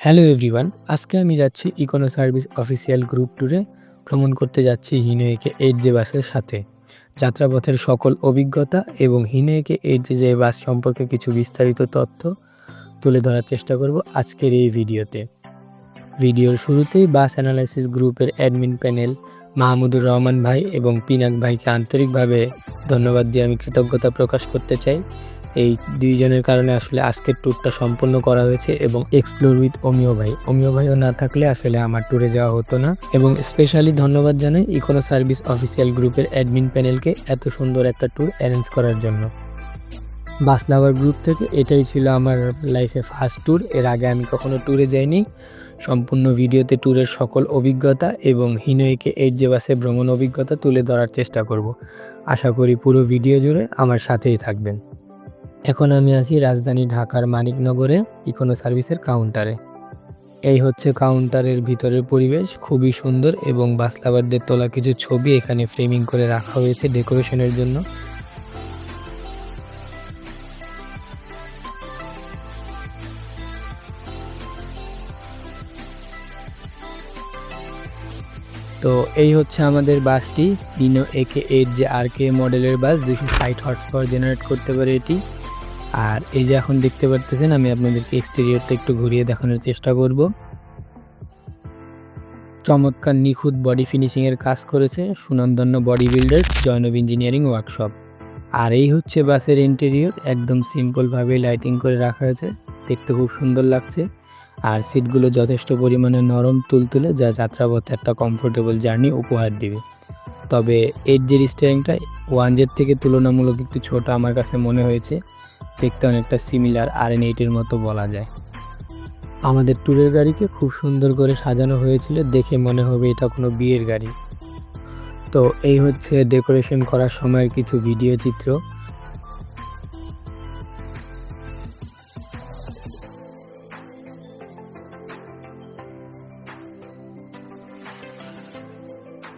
Hello everyone, আজকে আমি যাচ্ছি ইকোনো সার্ভিস অফিসিয়াল গ্রুপ ট্যুরে। ভ্রমণ করতে যাচ্ছি হিনোয়েকে 8J বাসের সাথে। যাত্রাপথের সকল অভিজ্ঞতা এবং হিনোয়েকে 8J বাস সম্পর্কে কিছু বিস্তারিত তথ্য তুলে ধরার চেষ্টা করব আজকের এই ভিডিওতে। ভিডিওর শুরুতেই বাস অ্যানালাইসিস গ্রুপের অ্যাডমিন প্যানেল মাহমুদুর রহমান ভাই এবং পিনাক ভাইকে আন্তরিকভাবে ধন্যবাদ দিয়ে আমি কৃতজ্ঞতা প্রকাশ করতে চাই। এই দুইজনের কারণে আসলে আজকের ট্যুরটা সম্পন্ন করা হয়েছে এবং এক্সপ্লোর উইথ অমিয় ভাইও না থাকলে আসলে আমার ট্যুরে যাওয়া হতো না। এবং স্পেশালি ধন্যবাদ জানাই ইকোনো সার্ভিস অফিসিয়াল গ্রুপের অ্যাডমিন প্যানেলকে এত সুন্দর একটা ট্যুর অ্যারেঞ্জ করার জন্য। বাস লাভার গ্রুপ থেকে এটাই ছিল আমার লাইফে ফার্স্ট ট্যুর। এর আগে আমি কখনো ট্যুরে যাইনি। সম্পূর্ণ ভিডিওতে ট্যুরের সকল অভিজ্ঞতা এবং হিনোয়েকে 8J বাসে ভ্রমণ অভিজ্ঞতা তুলে ধরার চেষ্টা করব। আশা করি পুরো ভিডিও জুড়ে আমার সাথেই থাকবেন। এখন আমি আছি রাজধানী ঢাকার মানিকনগরে ইকোনো সার্ভিসের কাউন্টারে। এই হচ্ছে কাউন্টারের ভিতরের পরিবেশ, খুবই সুন্দর এবং বাস লাভারদের তোলা কিছু ছবি এখানে ফ্রেমিং করে রাখা হয়েছে ডেকোরেশনের জন্য। তো এই হচ্ছে আমাদের বাসটি, হিনোয়েকে 8J RK মডেলের বাস। 260 হর্স পাওয়ার জেনারেট করতে পারে এটি। আর এই যে এখন দেখতে পারতেছেন, আমি আপনাদেরকে এক্সটেরিয়রটা একটু ঘুরিয়ে দেখানোর চেষ্টা করব। চমৎকার নিখুঁত বডি ফিনিশিংয়ের কাজ করেছে সুনামধন্য body builders Zainab engineering workshop. আর এই হচ্ছে বাসের ইন্টেরিয়র, একদম সিম্পলভাবে লাইটিং করে রাখা হয়েছে, দেখতে খুব সুন্দর লাগছে। আর সিটগুলো যথেষ্ট পরিমাণে নরম তুলতুলে, যা যাত্রাপথে একটা কমফোর্টেবল জার্নি উপহার দিবে। তবে 8Jর স্টিয়ারিংটা 1Jর থেকে তুলনামূলক একটু ছোট আমার কাছে মনে হয়েছে, দেখতে অনেকটা সিমিলার RN8 মতো বলা যায়। আমাদের ট্যুরের গাড়িকে খুব সুন্দর করে সাজানো হয়েছিল, দেখে মনে হবে এটা কোনো বিয়ের গাড়ি। তো এই হচ্ছে ডেকোরেশন করার সময়ের কিছু ভিডিও চিত্র।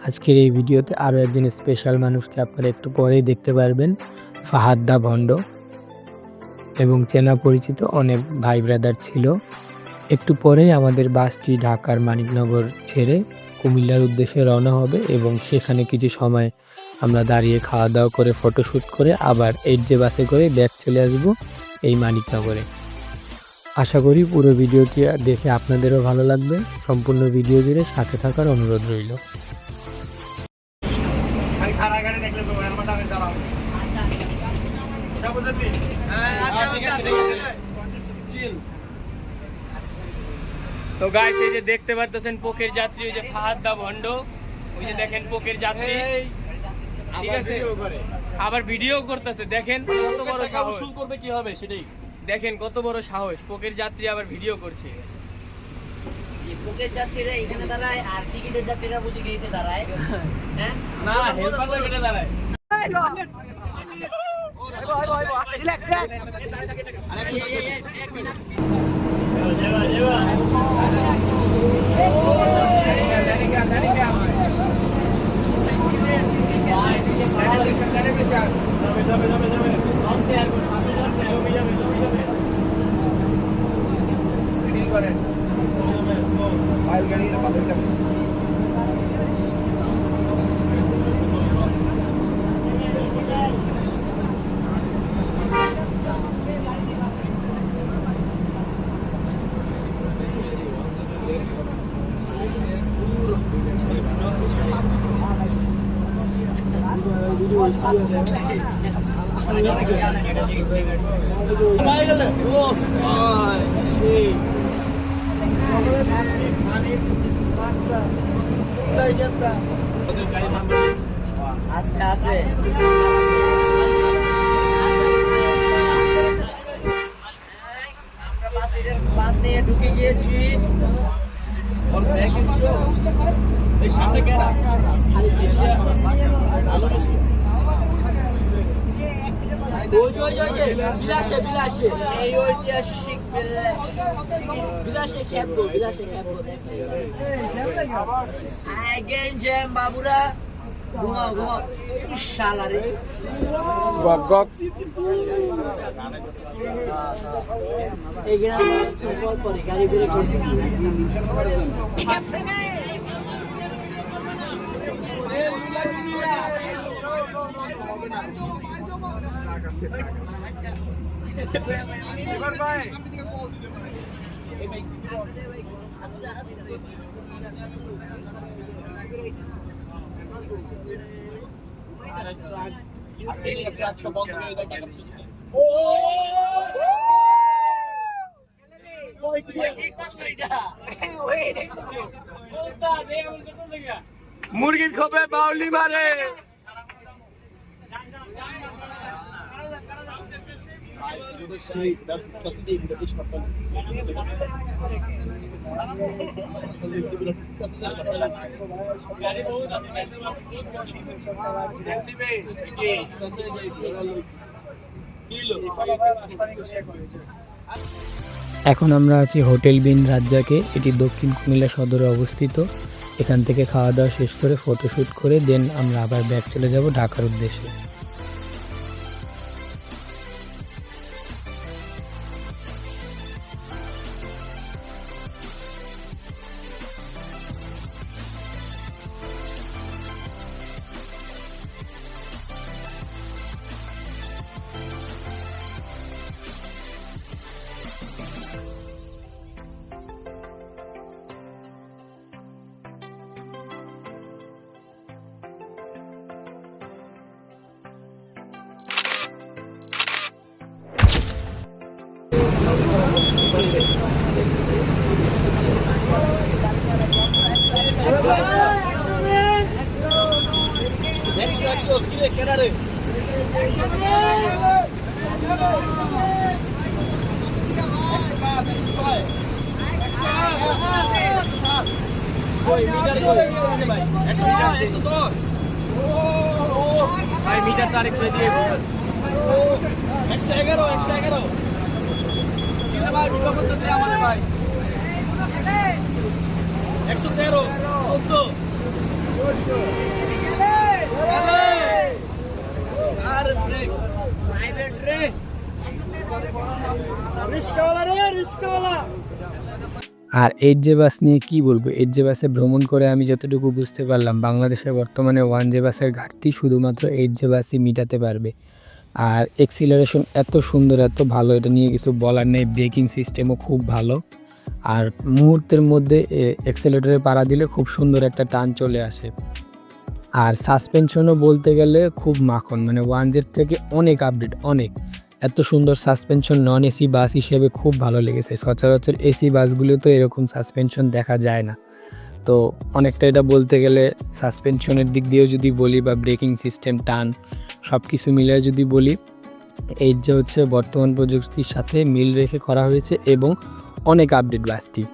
আজকের এই ভিডিওতে আরও একজন স্পেশাল মানুষকে আপনারা একটু পরেই দেখতে পারবেন, ফাহাদ দা ভণ্ড। এবং চেনা পরিচিত অনেক ভাই ব্রাদার ছিল। একটু পরেই আমাদের বাসটি ঢাকার মানিকনগর ছেড়ে কুমিল্লার উদ্দেশ্যে রওনা হবে এবং সেখানে কিছু সময় আমরা দাঁড়িয়ে খাওয়া দাওয়া করে ফটোশ্যুট করে আবার 8J বাসে করে ব্যাক চলে আসব এই মানিকনগরে। আশা করি পুরো ভিডিওটি দেখে আপনাদেরও ভালো লাগবে। সম্পূর্ণ ভিডিও জুড়ে সাথে থাকার অনুরোধ রইল। তো গাইস, এই যে দেখতে পারতেছেন পোকের যাত্রী, ওই যে ফাহাদ দা ভণ্ড, ওই যে দেখেন পোকের যাত্রী, ঠিক আছে, আবার ভিডিও করতেছে। দেখেন কত বড় সাহস, করবে কি হবে সেটাই দেখেন, কত বড় সাহস, পোকের যাত্রী আবার ভিডিও করছে। পোকের যাত্রীরা এখানে দাঁড়ায় আর টিকিটের যাত্রীরা বুঝি গেটে দাঁড়ায়। হ্যাঁ না, হেল্পাররা গেটে দাঁড়ায়। আজকে আছে আমরা বাস নিয়ে ঢুকে গিয়েছি। এই সামনে কেন আলো বেশি বিলাসে এই ঐতিহাসিক বিলাসে খেপবো গেঞ্জেম বাবুরা ঘুমাও ঘুমাও শালা রে গক গক এই গ্রাম বল পরে গাড়ি বেরে করছে মুরগির খোপে বাউলি মারে। এখন আমরা আছি হোটেল বিন রাজ্জাকে। এটি দক্ষিণ কুমিল্লা সদরে অবস্থিত। এখান থেকে খাওয়া দাওয়া শেষ করে ফটোশ্যুট করে দেন আমরা আবার ব্যাক চলে যাব ঢাকার উদ্দেশ্যে। মিটার তারিখ দিয়ে 111 ভাই ভিডিও করতে দে আমাদের ভাই 113 14 আরে ব্রেক প্রাইভেট রে রিস্কাওয়ালা রে রিস্কাওয়ালা। আর এইচজে বাস নিয়ে কি বলবো, এইচজে বাসে ভ্রমণ করে আমি যতটুকু বুঝতে পারলাম বাংলাদেশে বর্তমানে ওয়ানজে বাসের ঘাটতি শুধুমাত্র এইচজে বাসই মেটাতে পারবে। আর এক্সিলারেশন এত সুন্দর এত ভালো, এটা নিয়ে কিছু বলার নেই। ব্রেকিং সিস্টেমও খুব ভালো, আর মুহূর্তের মধ্যে এক্সেলেটরে পাড়া দিলে খুব সুন্দর একটা টান চলে আসে। আর সাসপেনশনও বলতে গেলে খুব মাখন, মানে ওয়ানজের থেকে অনেক আপডেট, অনেক এত সুন্দর সাসপেনশন। নন এসি বাস হিসেবে খুব ভালো লেগেছে। সচরাচর এসি বাসগুলো তো এরকম সাসপেনশন দেখা যায় না। তো অনেকটা এটা বলতে গেলে সাসপেনশনের দিক দিয়েও যদি বলি বা ব্রেকিং সিস্টেম টান সব কিছু মিলে যদি বলি, এইচজে হচ্ছে বর্তমান প্রযুক্তির সাথে মিল রেখে করা হয়েছে এবং অনেক আপডেট বাসটি।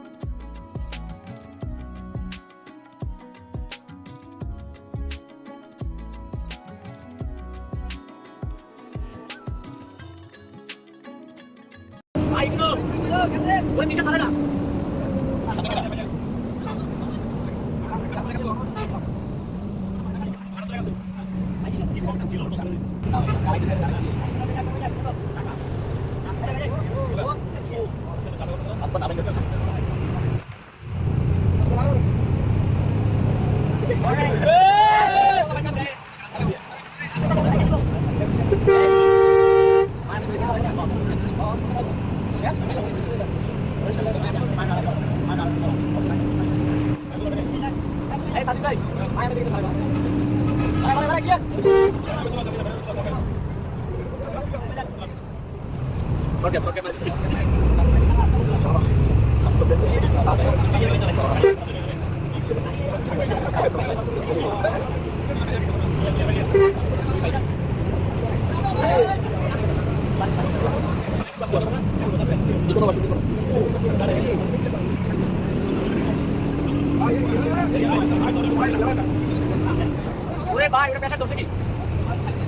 ওরে ভাই ওটা পেশা দোষে কি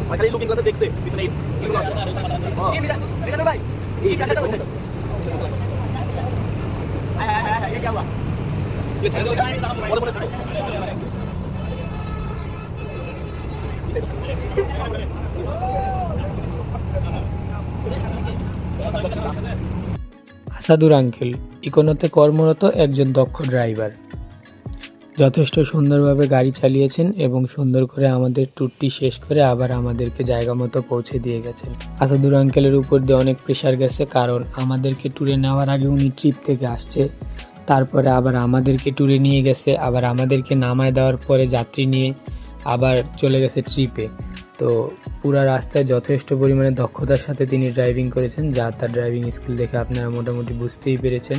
ভাই খালি লুকিং করে দেখছে পিছনে কিছু আছে এই পেশা ভাই এই পেশাটা হচ্ছে আয় আয় আয় এই কি हुआ ये ছেড়ে দাও বড় বড় আসাদুর আঙ্কেল ইকোনোতে কর্মরত একজন দক্ষ ড্রাইভার। যথেষ্ট সুন্দরভাবে গাড়ি চালিয়েছেন এবং সুন্দর করে আমাদের ট্যুরটি শেষ করে আবার আমাদেরকে জায়গা মতো পৌঁছে দিয়ে গেছেন। আসাদুর আঙ্কেলের উপর দিয়ে অনেক প্রেশার গেছে, কারণ আমাদেরকে ট্যুরে নেওয়ার আগে উনি ট্রিপ থেকে আসছে, তারপরে আবার আমাদেরকে ট্যুরে নিয়ে গেছে, আবার আমাদেরকে নামায় দেওয়ার পরে যাত্রী নিয়ে আবার চলে গেছে ট্রিপে। তো পুরা রাস্তায় যথেষ্ট পরিমাণে দক্ষতার সাথে তিনি ড্রাইভিং করেছেন, যা তার ড্রাইভিং স্কিল দেখে আপনারা মোটামুটি বুঝতেই পেরেছেন।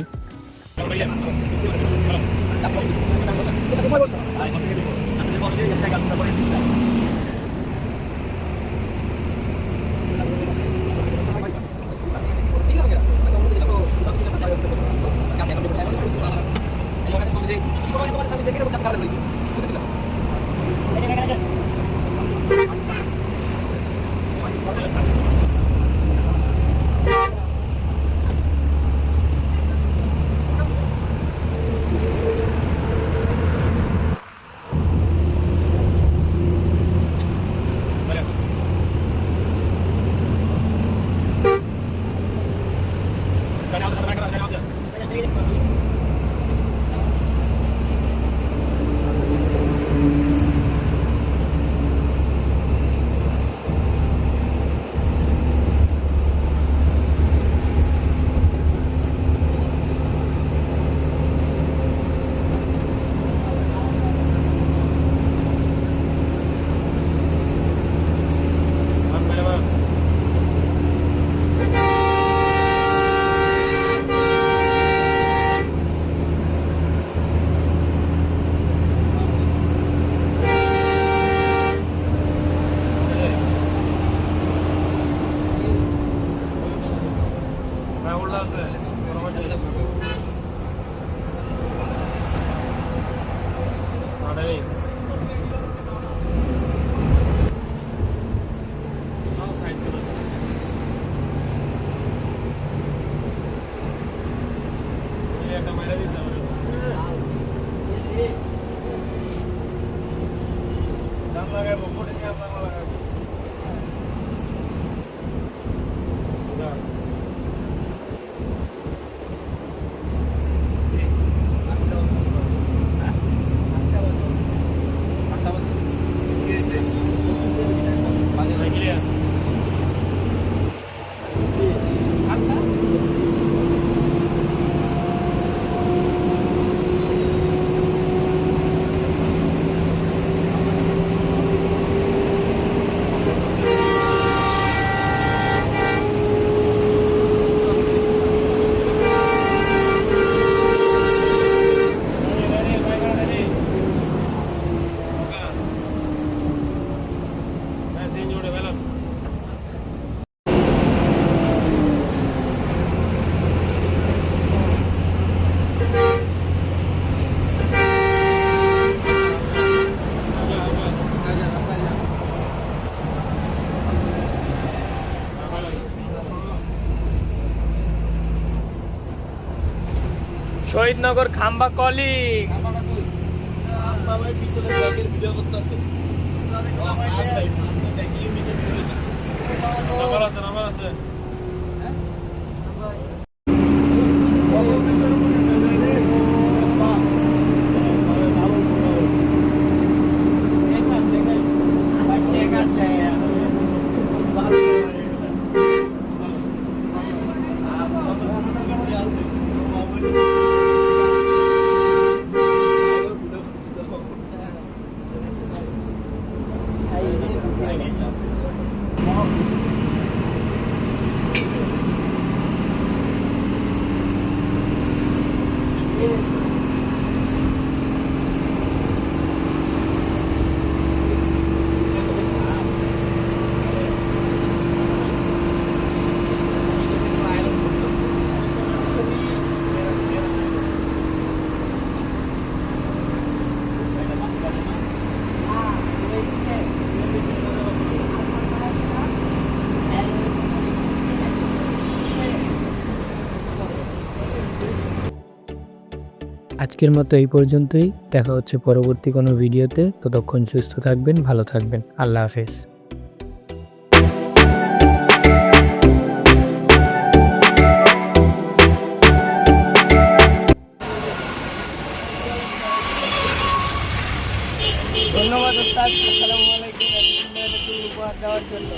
শহীদনগর খাম্বা কলিং। আজকের মতো এই পর্যন্তই। দেখা হচ্ছে পরবর্তী কোনো ভিডিওতে। ততক্ষণ সুস্থ থাকবেন, ভালো থাকবেন। আল্লাহ হাফেজ। ধন্যবাদ ওস্তাদ। আসসালামু আলাইকুম, এত সুন্দর একটা ট্যুর উপহার দেওয়ার জন্য।